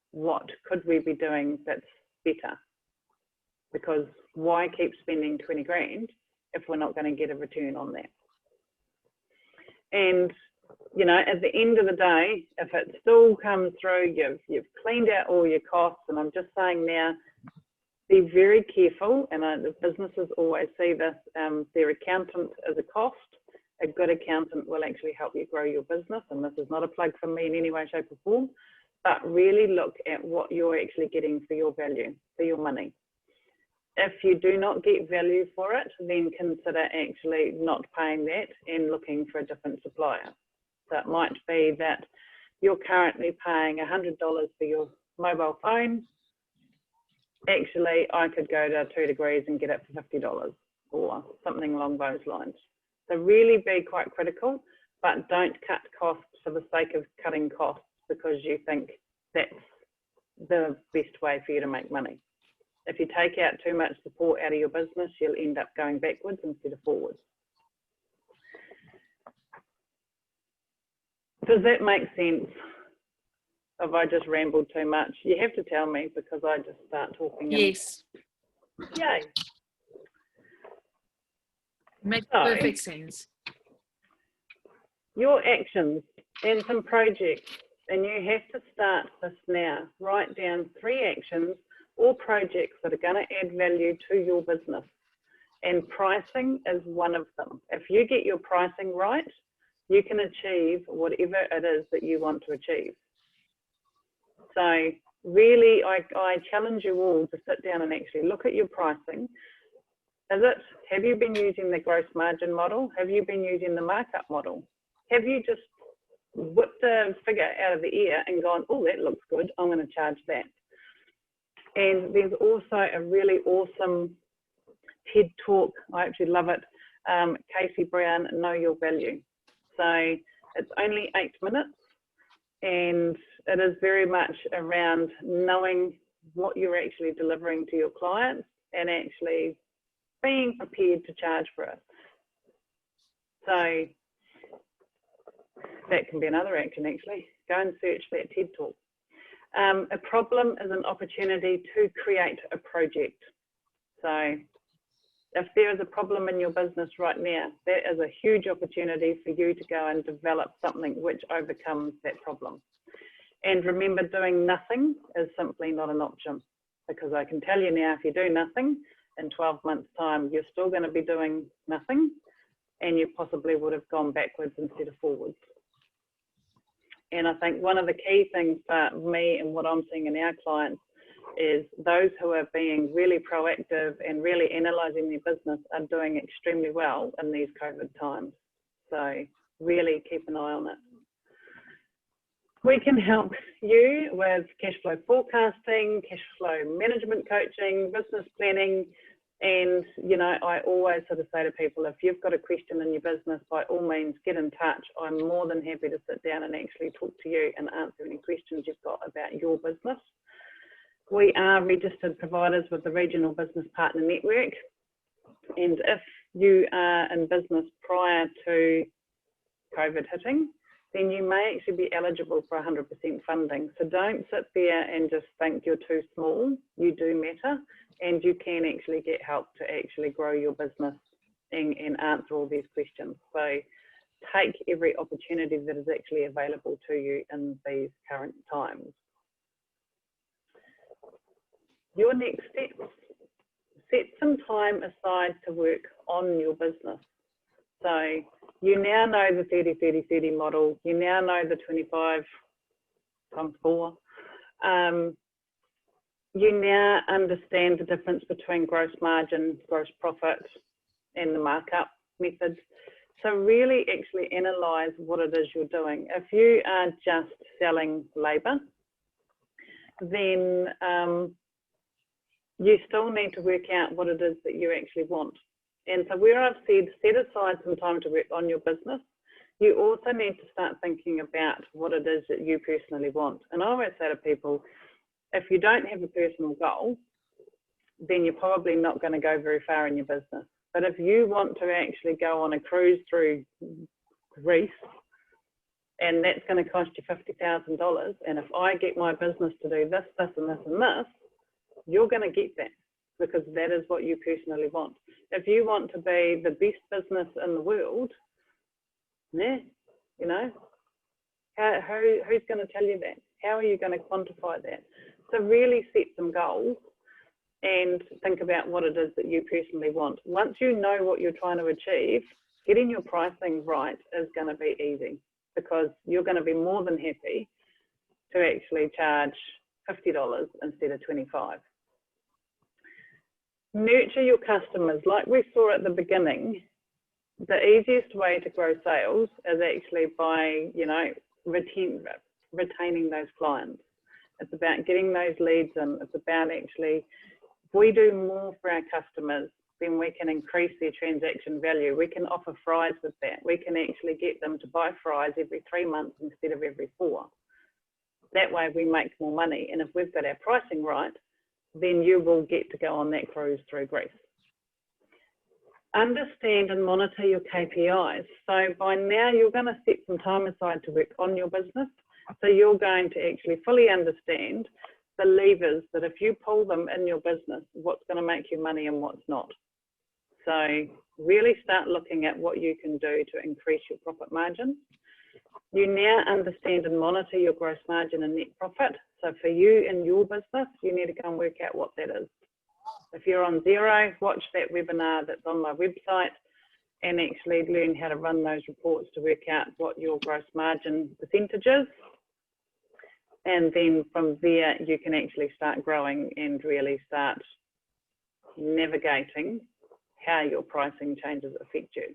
what could we be doing that's better? Because why keep spending 20 grand if we're not going to get a return on that? And you know, at the end of the day, if it still comes through, you've cleaned out all your costs, and I'm just saying now, be very careful, and the businesses always see this, their accountant is a cost. A good accountant will actually help you grow your business, and this is not a plug from me in any way, shape or form, but really look at what you're actually getting for your value, for your money. If you do not get value for it, then consider actually not paying that and looking for a different supplier. So it might be that you're currently paying $100 for your mobile phone. Actually, I could go to 2 Degrees and get it for $50 or something along those lines. So really be quite critical, but don't cut costs for the sake of cutting costs because you think that's the best way for you to make money. If you take out too much support out of your business, you'll end up going backwards instead of forwards. Does that make sense? Have I just rambled too much? You have to tell me because I just start talking. Yes. Yay. Makes perfect sense. Your actions and some projects And you have to start this now. Write down 3 actions or projects that are going to add value to your business. And pricing is one of them. If you get your pricing right, you can achieve whatever it is that you want to achieve. So really, I challenge you all to sit down and actually look at your pricing. Have you been using the gross margin model? Have you been using the markup model? Have you just whipped a figure out of the air and gone, oh, that looks good, I'm going to charge that? And there's also a really awesome TED talk, I actually love it, Casey Brown, Know Your Value. So it's only 8 minutes, and it is very much around knowing what you're actually delivering to your clients and actually being prepared to charge for it. So that can be another action, actually. Go and search that TED talk. A problem is an opportunity to create a project. So if there is a problem in your business right now, that is a huge opportunity for you to go and develop something which overcomes that problem. And remember, doing nothing is simply not an option, because I can tell you now, if you do nothing, in 12 months' time, you're still going to be doing nothing, and you possibly would have gone backwards instead of forwards. And I think one of the key things for me and what I'm seeing in our clients is those who are being really proactive and really analysing their business are doing extremely well in these COVID times. So really keep an eye on it. We can help you with cash flow forecasting, cash flow management coaching, business planning. And, you know, I always sort of say to people, if you've got a question in your business, by all means, get in touch. I'm more than happy to sit down and actually talk to you and answer any questions you've got about your business. We are registered providers with the Regional Business Partner Network. And if you are in business prior to COVID hitting, then you may actually be eligible for 100% funding. So don't sit there and just think you're too small. You do matter, and you can actually get help to actually grow your business and answer all these questions. So take every opportunity that is actually available to you in these current times. Your next steps: set some time aside to work on your business. So you now know the 30-30-30 model. You now know the 25 times 4. You now understand the difference between gross margin, gross profit, and the markup methods. So really actually analyse what it is you're doing. If you are just selling labour, then you still need to work out what it is that you actually want. And so where I've said set aside some time to work on your business, you also need to start thinking about what it is that you personally want. And I always say to people, if you don't have a personal goal, then you're probably not going to go very far in your business. But if you want to actually go on a cruise through Greece, and that's going to cost you $50,000, and if I get my business to do this, this, and this, and this, you're going to get that, because that is what you personally want. If you want to be the best business in the world, yeah, you know, who's going to tell you that? How are you going to quantify that? So really set some goals and think about what it is that you personally want. Once you know what you're trying to achieve, getting your pricing right is going to be easy, because you're going to be more than happy to actually charge $50 instead of $25. Nurture your customers. Like we saw at the beginning, the easiest way to grow sales is actually by, you know, retaining those clients. It's about getting those leads in. It's about actually, if we do more for our customers, then we can increase their transaction value. We can offer fries with that. We can actually get them to buy fries every 3 months instead of every 4. That way we make more money. And if we've got our pricing right, then you will get to go on that cruise through Greece. Understand and monitor your KPIs. So by now you're going to set some time aside to work on your business. So you're going to actually fully understand the levers that if you pull them in your business, what's going to make you money and what's not. So really start looking at what you can do to increase your profit margin. You now understand and monitor your gross margin and net profit. So for you in your business, you need to go and work out what that is. If you're on zero, watch that webinar that's on my website and actually learn how to run those reports to work out what your gross margin percentage is. And then from there, you can actually start growing and really start navigating how your pricing changes affect you.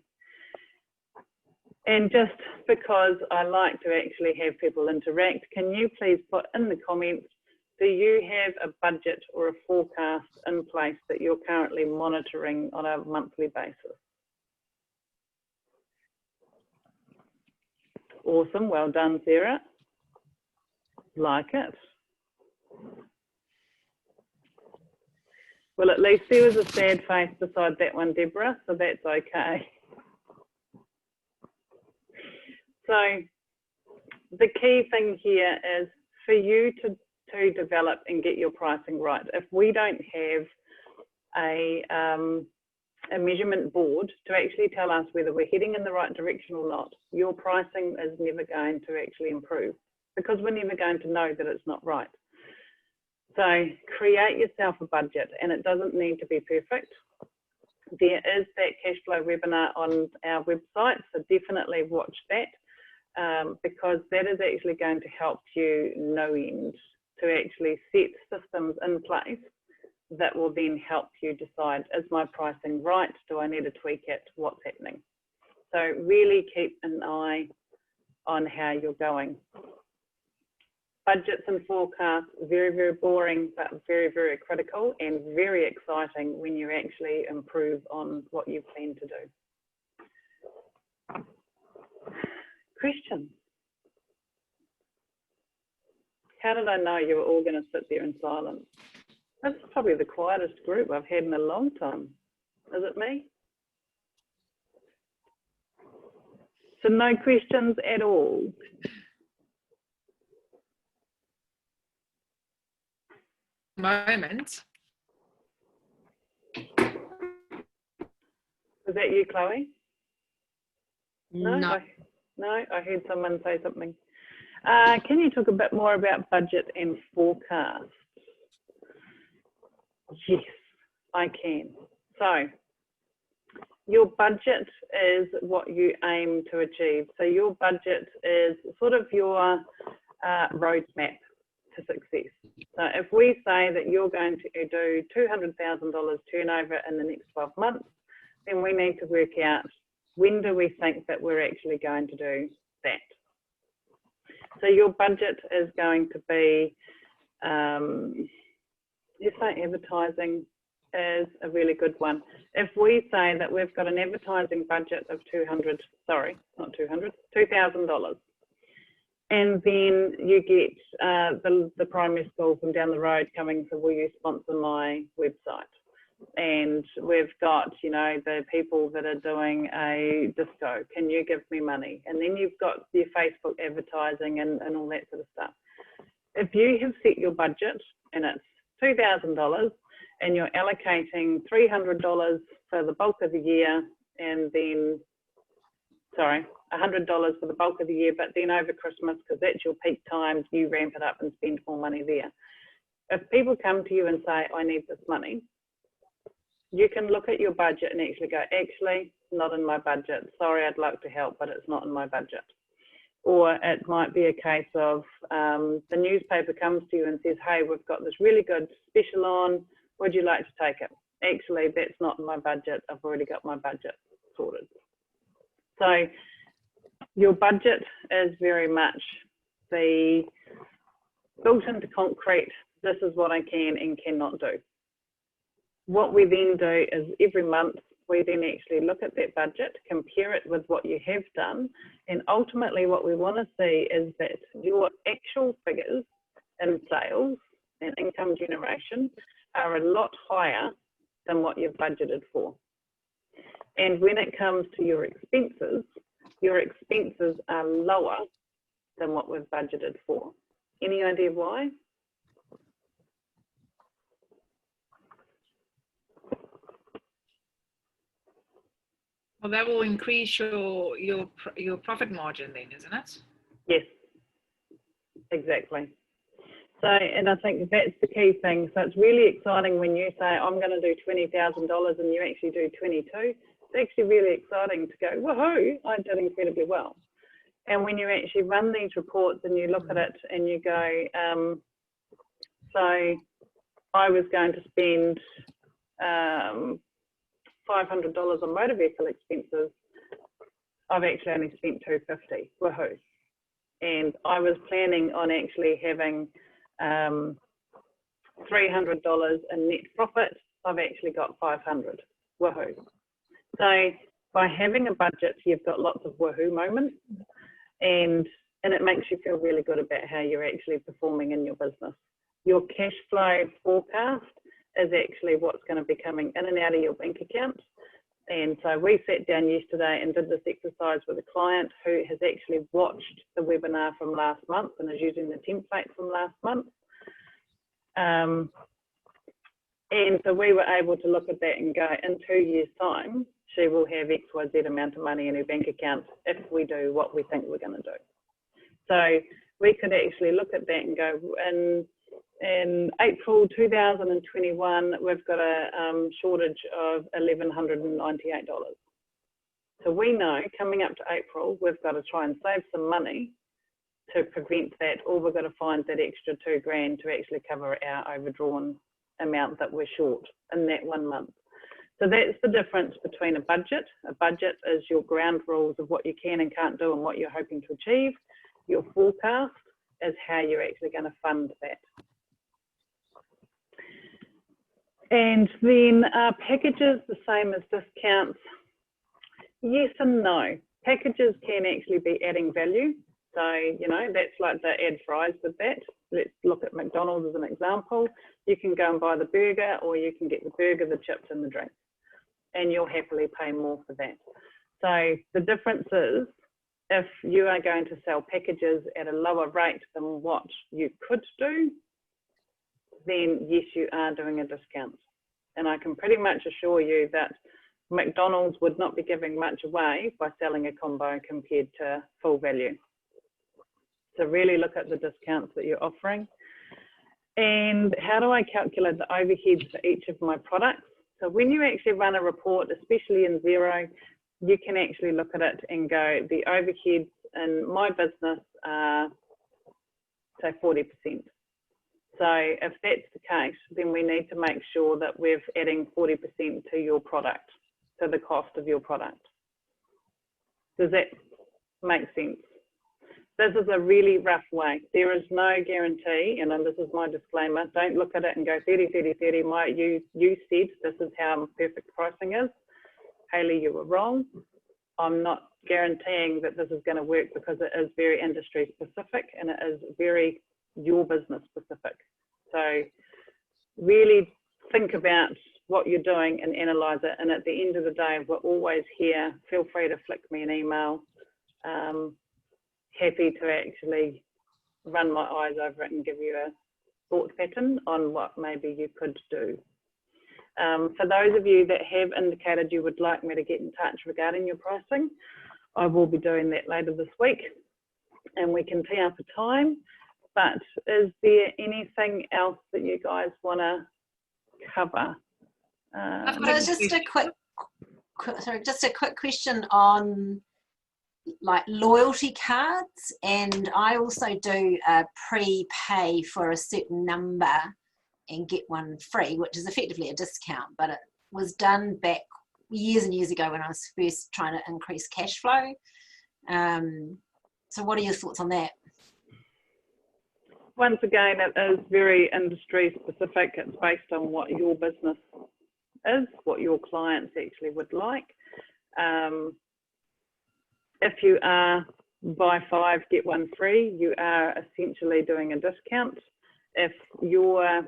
And just because I like to actually have people interact, can you please put in the comments, do you have a budget or a forecast in place that you're currently monitoring on a monthly basis? Awesome, well done, Sarah. Like it. Well, at least there was a sad face beside that one, Deborah, so that's okay. So the key thing here is for you to develop and get your pricing right. If we don't have a measurement board to actually tell us whether we're heading in the right direction or not, your pricing is never going to actually improve because we're never going to know that it's not right. So create yourself a budget, and it doesn't need to be perfect. There is that cash flow webinar on our website, so definitely watch that because that is actually going to help you no end to actually set systems in place that will then help you decide, is my pricing right? Do I need to tweak it? What's happening? So really keep an eye on how you're going. Budgets and forecasts, very, very boring, but very, very critical and very exciting when you actually improve on what you plan to do. Questions? How did I know you were all going to sit there in silence? This is probably the quietest group I've had in a long time. Is it me? So no questions at all. Moment. Was that you, Chloe? No. I heard someone say something. Can you talk a bit more about budget and forecast? Yes, I can. So your budget is what you aim to achieve. So your budget is sort of your roadmap to success. So if we say that you're going to do $200,000 turnover in the next 12 months, then we need to work out when do we think that we're actually going to do that. So your budget is going to be, you say advertising is a really good one. If we say that we've got an advertising budget of $2,000, and then you get the primary school from down the road coming, so will you sponsor my website? And we've got, you know, the people that are doing a disco, can you give me money? And then you've got your Facebook advertising and all that sort of stuff. If you have set your budget and it's $2,000 and you're allocating $300 for the bulk of the year, and then, sorry, $100 for the bulk of the year, but then over Christmas, because that's your peak time, you ramp it up and spend more money there. If people come to you and say, I need this money, you can look at your budget and actually go, actually, not in my budget. Sorry, I'd like to help, but it's not in my budget. Or it might be a case of the newspaper comes to you and says, hey, we've got this really good special on, would you like to take it? Actually, that's not in my budget. I've already got my budget sorted. So your budget is very much the built into concrete, this is what I can and cannot do. What we then do is every month we then actually look at that budget, compare it with what you have done, and ultimately what we want to see is that your actual figures in sales and income generation are a lot higher than what you've budgeted for. And when it comes to your expenses are lower than what we've budgeted for. Any idea why? Well, that will increase your profit margin then, isn't it? Yes, exactly. So, and I think that's the key thing. So it's really exciting when you say, I'm going to do $20,000 and you actually do 22. It's actually really exciting to go, woohoo, I did incredibly well. And when you actually run these reports and you look at it and you go, so I was going to spend $500 on motor vehicle expenses. I've actually only spent $250, woohoo. And I was planning on actually having $300 in net profit. I've actually got 500, woohoo. So by having a budget, you've got lots of woohoo moments, and it makes you feel really good about how you're actually performing in your business. Your cash flow forecast is actually what's going to be coming in and out of your bank account. And so we sat down yesterday and did this exercise with a client who has actually watched the webinar from last month and is using the template from last month. And so we were able to look at that and go, in 2 years' time, she will have XYZ amount of money in her bank account if we do what we think we're going to do. So we could actually look at that and go, in April 2021, we've got a shortage of $1,198. So we know coming up to April, we've got to try and save some money to prevent that, or we've got to find that extra $2,000 to actually cover our overdrawn amount that we're short in that 1 month. So that's the difference between a budget. A budget is your ground rules of what you can and can't do and what you're hoping to achieve. Your forecast is how you're actually going to fund that. And then packages, the same as discounts? Yes and no. Packages can actually be adding value. So, you know, that's like the add fries with that. Let's look at McDonald's as an example. You can go and buy the burger, or you can get the burger, the chips and the drink, and you'll happily pay more for that. So the difference is, if you are going to sell packages at a lower rate than what you could do, then yes, you are doing a discount. And I can pretty much assure you that McDonald's would not be giving much away by selling a combo compared to full value. So really look at the discounts that you're offering. And how do I calculate the overheads for each of my products? So when you actually run a report, especially in Xero, you can actually look at it and go, the overheads in my business are, say, 40%. So if that's the case, then we need to make sure that we're adding 40% to your product, to the cost of your product. Does that make sense? This is a really rough way. There is no guarantee, and this is my disclaimer, don't look at it and go 30, 30, 30. You said this is how perfect pricing is. Hayley, you were wrong. I'm not guaranteeing that this is going to work, because it is very industry specific and it is very your business specific. So really think about what you're doing and analyze it. And at the end of the day, we're always here. Feel free to flick me an email. Happy to actually run my eyes over it and give you a thought pattern on what maybe you could do. For those of you that have indicated you would like me to get in touch regarding your pricing, I will be doing that later this week, and we can tee up a time. But is there anything else that you guys want to cover? Just a quick question on like loyalty cards, and I also do a prepay for a certain number and get one free, which is effectively a discount, but it was done back years and years ago when I was first trying to increase cash flow. So what are your thoughts on that? Once again, it is very industry specific. It's based on what your business is, what your clients actually would like. If you are buy 5, get 1 free, you are essentially doing a discount. If your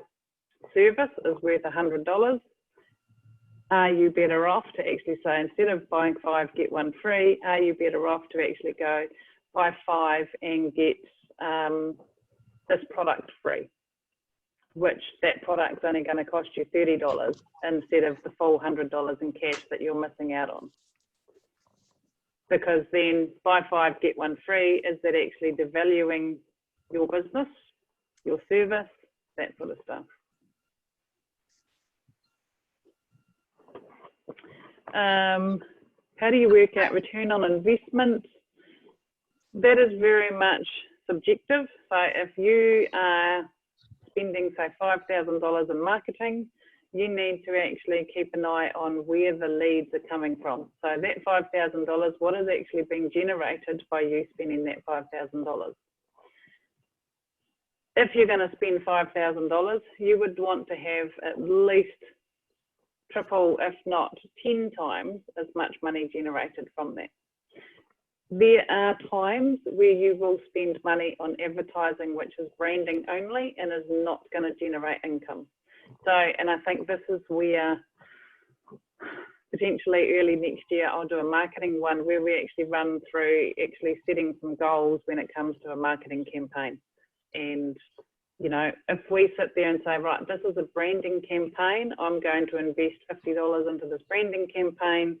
service is worth $100, are you better off to actually say, instead of buying 5, get 1 free, are you better off to actually go buy 5 and get this product free, which that product's only going to cost you $30 instead of the full $100 in cash that you're missing out on? because then buy 5, get 1 free, is that actually devaluing your business, your service, that sort of stuff. How do you work out return on investment? That is very much subjective. So if you are spending, say, $5,000 in marketing, you need to actually keep an eye on where the leads are coming from. So that $5,000, what is actually being generated by you spending that $5,000? If you're going to spend $5,000, you would want to have at least triple, if not 10 times as much money generated from that. There are times where you will spend money on advertising, which is branding only and is not going to generate income. So, and I think this is where potentially early next year I'll do a marketing one where we actually run through actually setting some goals when it comes to a marketing campaign. And, you know, if we sit there and say, right, this is a branding campaign, I'm going to invest $50 into this branding campaign.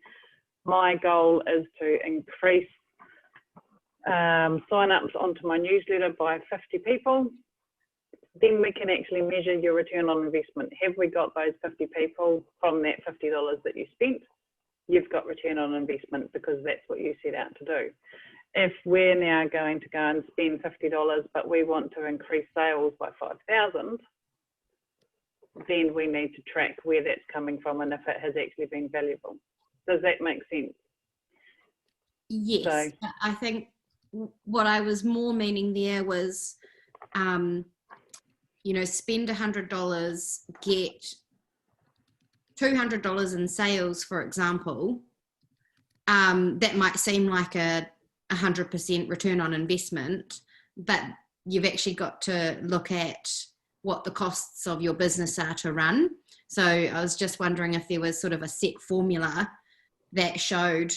My goal is to increase sign-ups onto my newsletter by 50 people. Then we can actually measure your return on investment. Have we got those 50 people from that $50 that you spent? You've got return on investment because that's what you set out to do. If we're now going to go and spend $50, but we want to increase sales by 5,000, then we need to track where that's coming from and if it has actually been valuable. Does that make sense? Yes, so, I think what I was more meaning there was, you know, spend $100, get $200 in sales, for example. That might seem like a 100% return on investment, but you've actually got to look at what the costs of your business are to run. So I was just wondering if there was sort of a set formula that showed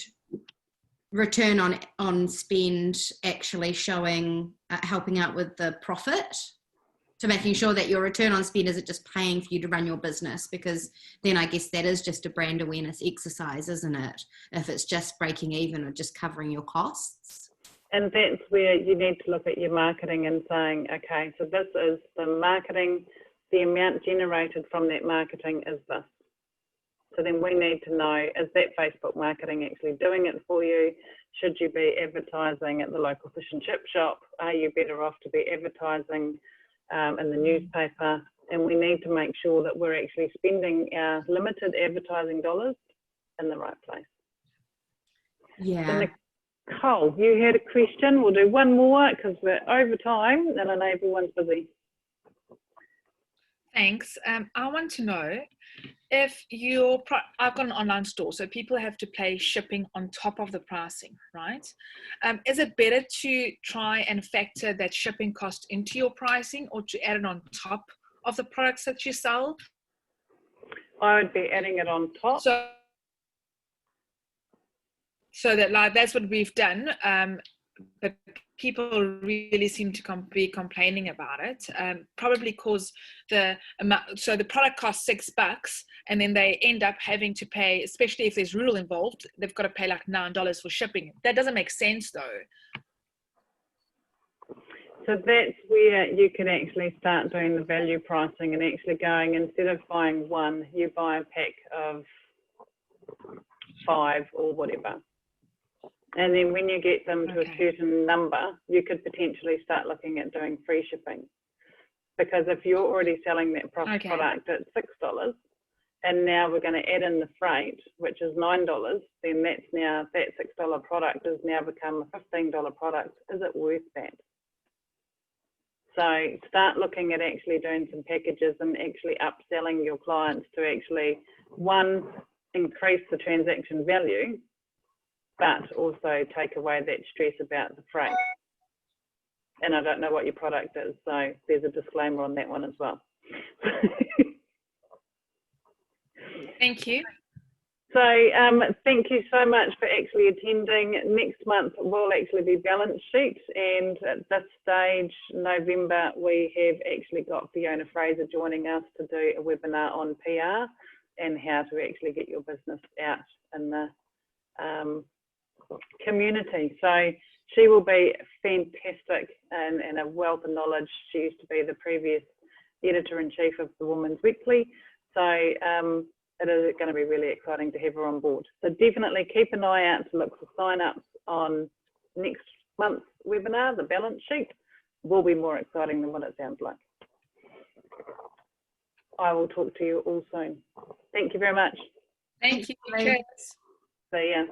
return on spend actually showing, helping out with the profit, to making sure that your return on spend isn't just paying for you to run your business, because then I guess that is just a brand awareness exercise, isn't it? If it's just breaking even or just covering your costs. And that's where you need to look at your marketing and saying, okay, so this is the marketing, the amount generated from that marketing is this. So then we need to know, is that Facebook marketing actually doing it for you? Should you be advertising at the local fish and chip shop? Are you better off to be advertising in the newspaper? And we need to make sure that we're actually spending our limited advertising dollars in the right place. Yeah. So Nicole, you had a question. We'll do one more because we're over time and I know everyone's busy. Thanks. I want to know if I've got an online store, so people have to pay shipping on top of the pricing, right? Is it better to try and factor that shipping cost into your pricing or to add it on top of the products that you sell? I would be adding it on top. So that, like, that's what we've done, but people really seem to be complaining about it, probably because the amount, so the product costs $6 and then they end up having to pay, especially if there's rural involved, they've got to pay like $9 for shipping. That doesn't make sense though. So that's where you can actually start doing the value pricing and actually going, instead of buying one, you buy a pack of 5 or whatever. And then when you get them to a certain number, you could potentially start looking at doing free shipping. Because if you're already selling that product at $6, and now we're going to add in the freight, which is $9, then that's now, that $6 product has now become a $15 product. Is it worth that? So start looking at actually doing some packages and actually upselling your clients to actually, one, increase the transaction value, but also take away that stress about the freight. And I don't know what your product is, so there's a disclaimer on that one as well. Thank you. So thank you so much for actually attending. Next month will actually be balance sheet, and at this stage, November, we have actually got Fiona Fraser joining us to do a webinar on PR and how to actually get your business out in the community. So she will be fantastic and a wealth of knowledge. She used to be the previous editor-in-chief of the Women's Weekly. So it is going to be really exciting to have her on board. So definitely keep an eye out to look for sign-ups on next month's webinar. The balance sheet will be more exciting than what it sounds like. I will talk to you all soon. Thank you very much. Thank you. Cheers. See ya.